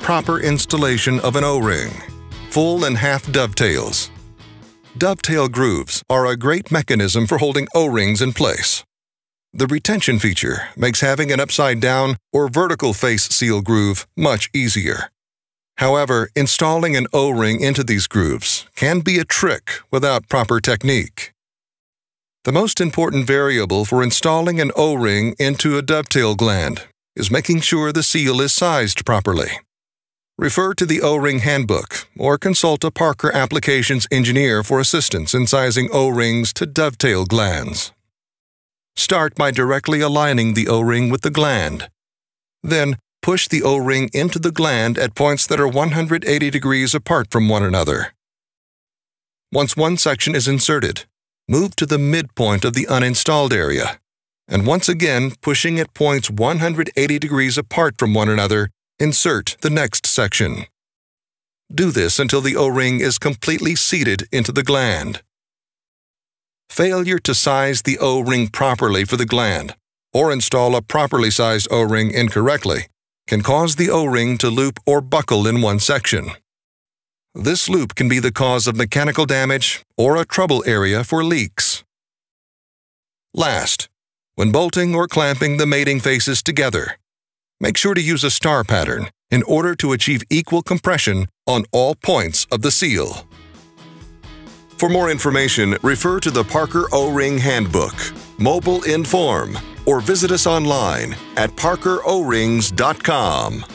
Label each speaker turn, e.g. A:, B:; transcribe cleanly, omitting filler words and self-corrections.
A: proper installation of an O-ring. Full and half dovetails. Dovetail grooves are a great mechanism for holding O-rings in place. The retention feature makes having an upside-down or vertical face seal groove much easier. However, installing an O-ring into these grooves can be a trick without proper technique. The most important variable for installing an O-ring into a dovetail gland is making sure the seal is sized properly. Refer to the O-ring Handbook or consult a Parker Applications engineer for assistance in sizing O-rings to dovetail glands. Start by directly aligning the O-ring with the gland. Then, push the O-ring into the gland at points that are 180 degrees apart from one another. Once one section is inserted, move to the midpoint of the uninstalled area, and once again pushing at points 180 degrees apart from one another, insert the next section. Do this until the O-ring is completely seated into the gland. Failure to size the O-ring properly for the gland or install a properly sized O-ring incorrectly can cause the O-ring to loop or buckle in one section. This loop can be the cause of mechanical damage or a trouble area for leaks. Last, when bolting or clamping the mating faces together, make sure to use a star pattern in order to achieve equal compression on all points of the seal. For more information, refer to the Parker O-ring Handbook, Mobile in Form, or visit us online at parkerorings.com.